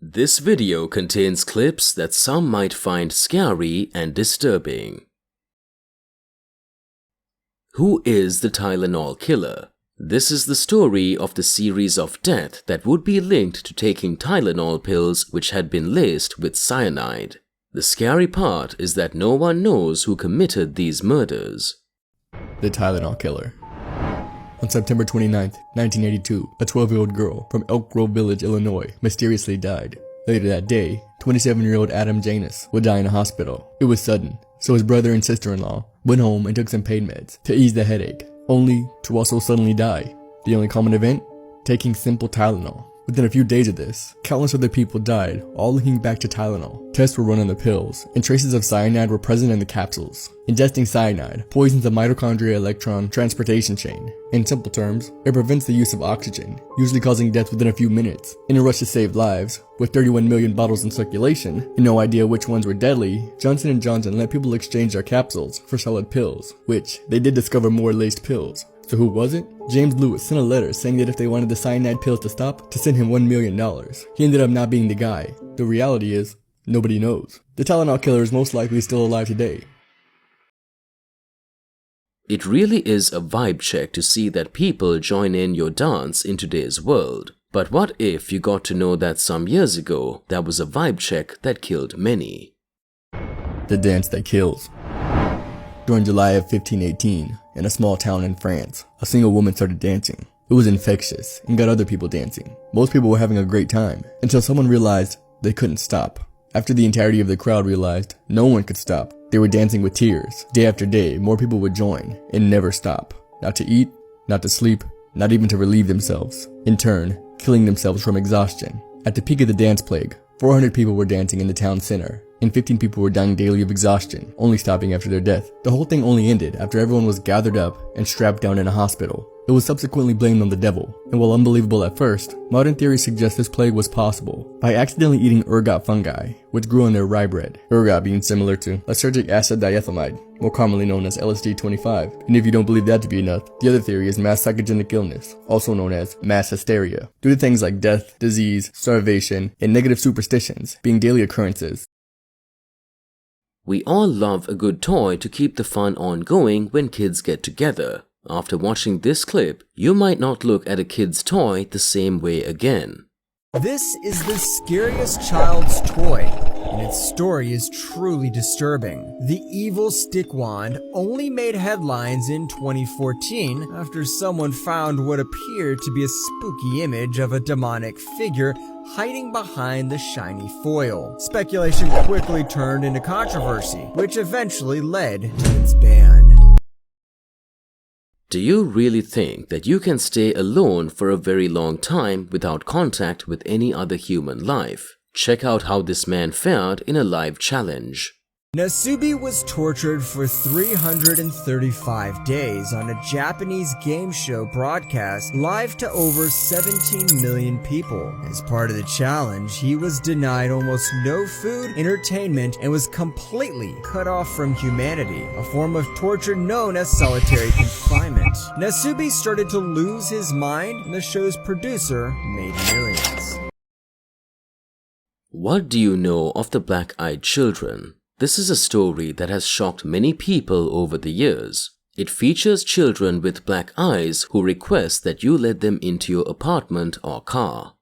This video contains clips that some might find scary and disturbing. Who is the Tylenol killer? This is the story of the series of death that would be linked to taking Tylenol pills which had been laced with cyanide. The scary part is that no one knows who committed these murders. The Tylenol killer. On September 29, 1982, a 12-year-old girl from Elk Grove Village, Illinois, mysteriously died. Later that day, 27-year-old Adam Janus would die in a hospital. It was sudden, so his brother and sister-in-law went home and took some pain meds to ease the headache, only to also suddenly die. The only common event? Taking simple Tylenol. Within a few days of this, countless other people died, all linking back to Tylenol. Tests were run on the pills, and traces of cyanide were present in the capsules. Ingesting cyanide poisons the mitochondria electron transportation chain. In simple terms, it prevents the use of oxygen, usually causing death within a few minutes. In a rush to save lives, with 31 million bottles in circulation, and no idea which ones were deadly, Johnson & Johnson let people exchange their capsules for solid pills, which they did discover more laced pills. So who was it? James Lewis sent a letter saying that if they wanted the cyanide pills to stop, to send him $1 million. He ended up not being the guy. The reality is, nobody knows. The Tylenol killer is most likely still alive today. It really is a vibe check to see that people join in your dance in today's world. But what if you got to know that some years ago, there was a vibe check that killed many? The dance that kills. During July of 1518, in a small town in France, a single woman started dancing. It was infectious and got other people dancing. Most people were having a great time until someone realized they couldn't stop. After the entirety of the crowd realized no one could stop, they were dancing with tears. Day after day, more people would join and never stop. Not to eat, not to sleep, not even to relieve themselves. In turn, killing themselves from exhaustion. At the peak of the dance plague, 400 people were dancing in the town center, and 15 people were dying daily of exhaustion, only stopping after their death. The whole thing only ended after everyone was gathered up and strapped down in a hospital. It was subsequently blamed on the devil, and while unbelievable at first, modern theories suggest this plague was possible by accidentally eating ergot fungi, which grew in their rye bread. Ergot being similar to lysergic acid diethylamide, more commonly known as LSD-25. And if you don't believe that to be enough, the other theory is mass psychogenic illness, also known as mass hysteria, due to things like death, disease, starvation, and negative superstitions being daily occurrences. We all love a good toy to keep the fun ongoing when kids get together. After watching this clip, you might not look at a kid's toy the same way again. This is the scariest child's toy, and its story is truly disturbing. The evil stick wand only made headlines in 2014 after someone found what appeared to be a spooky image of a demonic figure hiding behind the shiny foil. Speculation quickly turned into controversy, which eventually led to its ban. Do you really think that you can stay alone for a very long time without contact with any other human life? Check out how this man fared in a live challenge. Nasubi was tortured for 335 days on a Japanese game show broadcast live to over 17 million people. As part of the challenge, he was denied almost no food, entertainment, and was completely cut off from humanity, a form of torture known as solitary confinement. Nasubi started to lose his mind, and the show's producer made millions. What do you know of the Black-Eyed Children? This is a story that has shocked many people over the years. It features children with black eyes who request that you let them into your apartment or car.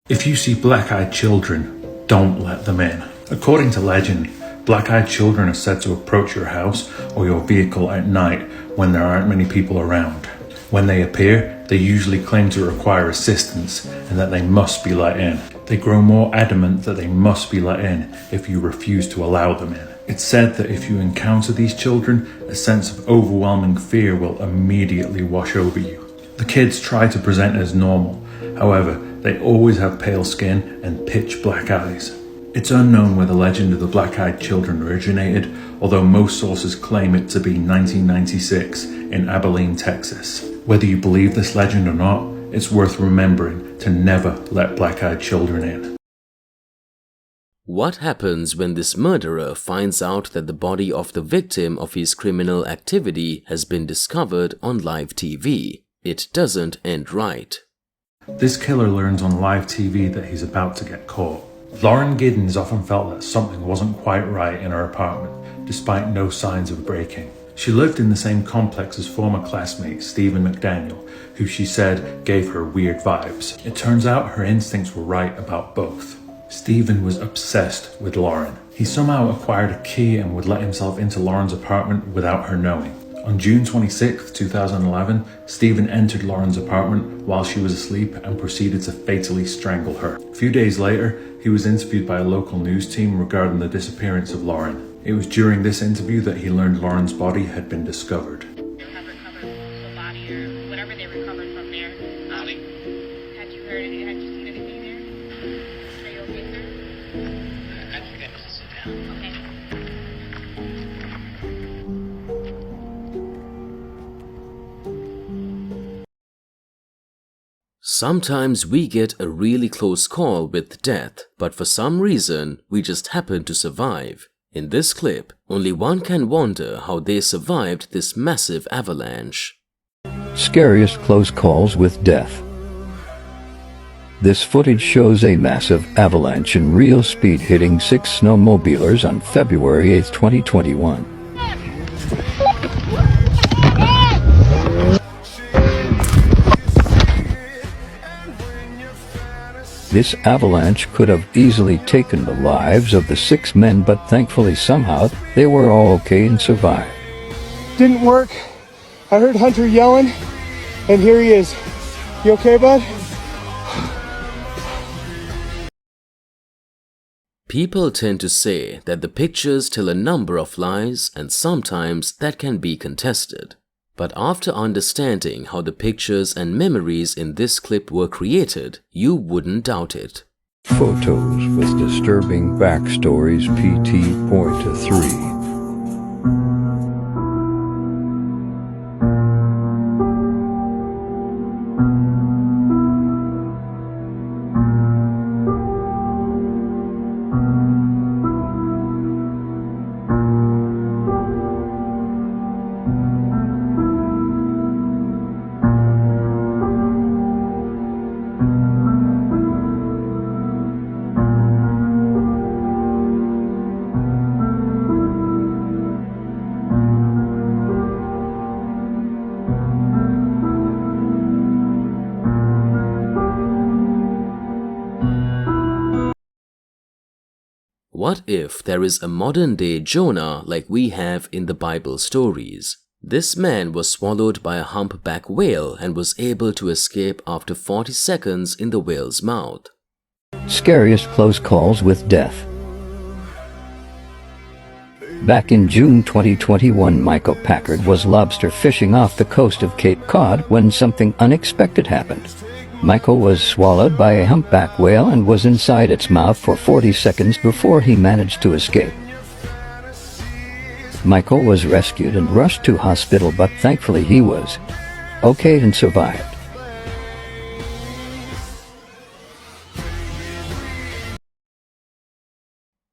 If you see black-eyed children, don't let them in. According to legend, black-eyed children are said to approach your house or your vehicle at night when there aren't many people around. When they appear, they usually claim to require assistance and that they must be let in. They grow more adamant that they must be let in if you refuse to allow them in. It's said that if you encounter these children, a sense of overwhelming fear will immediately wash over you. The kids try to present as normal, however, they always have pale skin and pitch black eyes. It's unknown where the legend of the black-eyed children originated, although most sources claim it to be 1996 in Abilene, Texas. Whether you believe this legend or not, it's worth remembering to never let black-eyed children in. What happens when this murderer finds out that the body of the victim of his criminal activity has been discovered on live TV? It doesn't end right. This killer learns on live TV that he's about to get caught. Lauren Giddens often felt that something wasn't quite right in her apartment, despite no signs of breaking. She lived in the same complex as former classmate Stephen McDaniel, who she said gave her weird vibes. It turns out her instincts were right about both. Stephen was obsessed with Lauren. He somehow acquired a key and would let himself into Lauren's apartment without her knowing. On June 26, 2011, Stephen entered Lauren's apartment while she was asleep and proceeded to fatally strangle her. A few days later, he was interviewed by a local news team regarding the disappearance of Lauren. It was during this interview that he learned Lauren's body had been discovered. They have recovered the body or whatever they recovered from there. Had you heard anything? Had you seen anything there? Are you okay, sir? I think I need to sit down. Okay. Sometimes we get a really close call with death, but for some reason, we just happen to survive. In this clip, only one can wonder how they survived this massive avalanche. Scariest close calls with death. This footage shows a massive avalanche in real speed hitting 6 snowmobilers on February 8, 2021. This avalanche could have easily taken the lives of the 6 men, but thankfully somehow they were all okay and survived. Didn't work. I heard Hunter yelling, and here he is. You okay, bud? People tend to say that the pictures tell a number of lies, and sometimes that can be contested. But after understanding how the pictures and memories in this clip were created, you wouldn't doubt it. Photos with disturbing backstories. PT.3. What if there is a modern-day Jonah like we have in the Bible stories? This man was swallowed by a humpback whale and was able to escape after 40 seconds in the whale's mouth. Scariest close calls with death. Back in June 2021, Michael Packard was lobster fishing off the coast of Cape Cod when something unexpected happened. Michael was swallowed by a humpback whale and was inside its mouth for 40 seconds before he managed to escape. Michael was rescued and rushed to hospital, but thankfully he was okay and survived.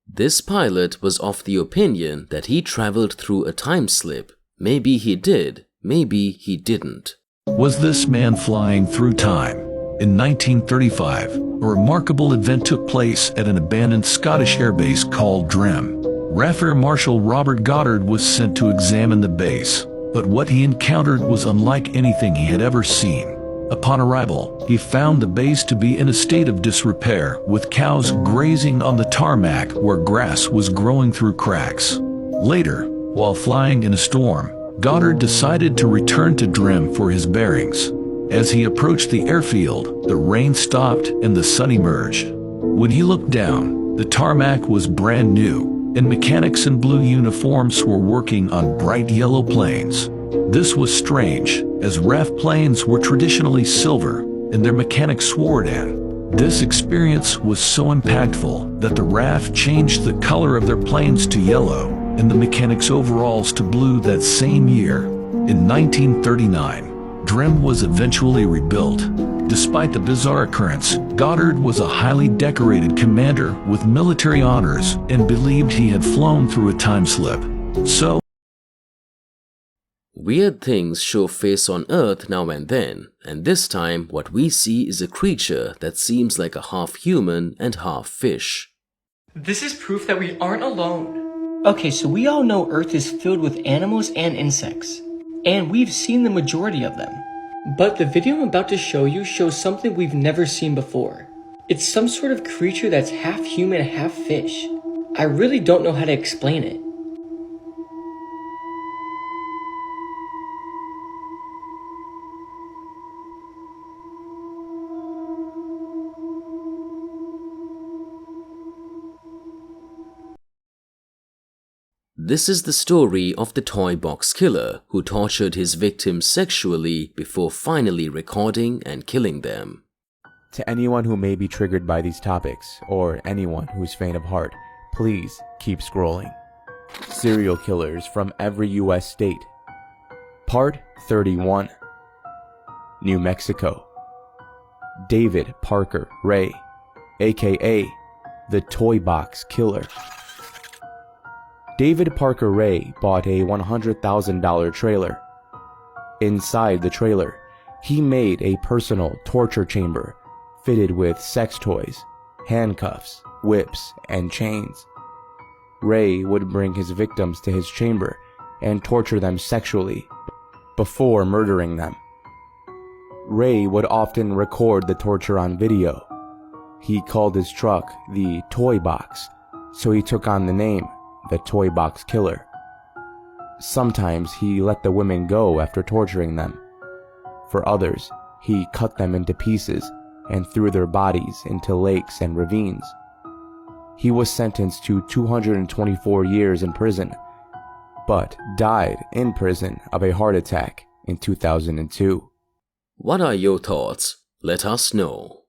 This pilot was of the opinion that he traveled through a time slip. Maybe he did, maybe he didn't. Was this man flying through time? In 1935, a remarkable event took place at an abandoned Scottish airbase called Drem. RAF Air Marshal Robert Goddard was sent to examine the base, but what he encountered was unlike anything he had ever seen. Upon arrival, he found the base to be in a state of disrepair, with cows grazing on the tarmac where grass was growing through cracks. Later, while flying in a storm, Goddard decided to return to Drem for his bearings. As he approached the airfield, the rain stopped and the sun emerged. When he looked down, the tarmac was brand new, and mechanics in blue uniforms were working on bright yellow planes. This was strange, as RAF planes were traditionally silver, and their mechanics swore in. This experience was so impactful that the RAF changed the color of their planes to yellow, and the mechanics' overalls to blue that same year. In 1939, Drem was eventually rebuilt. Despite the bizarre occurrence, Goddard was a highly decorated commander with military honors and believed he had flown through a time slip. So, Weird things show face on Earth now and then, and this time what we see is a creature that seems like a half human and half fish. This is proof that we aren't alone. Okay, so we all know Earth is filled with animals and insects, and we've seen the majority of them. But the video I'm about to show you shows something we've never seen before. It's some sort of creature that's half human, half fish. I really don't know how to explain it. This is the story of the toy box killer who tortured his victims sexually before finally recording and killing them. To anyone who may be triggered by these topics, or anyone who's faint of heart, please keep scrolling. Serial killers from every US state. Part 31. New Mexico. David Parker Ray, aka the Toy Box Killer. David Parker Ray bought a $100,000 trailer. Inside the trailer, he made a personal torture chamber fitted with sex toys, handcuffs, whips, and chains. Ray would bring his victims to his chamber and torture them sexually before murdering them. Ray would often record the torture on video. He called his truck the Toy Box, so he took on the name the Toy Box Killer. Sometimes he let the women go after torturing them. For others, he cut them into pieces and threw their bodies into lakes and ravines. He was sentenced to 224 years in prison, but died in prison of a heart attack in 2002. What are your thoughts? Let us know.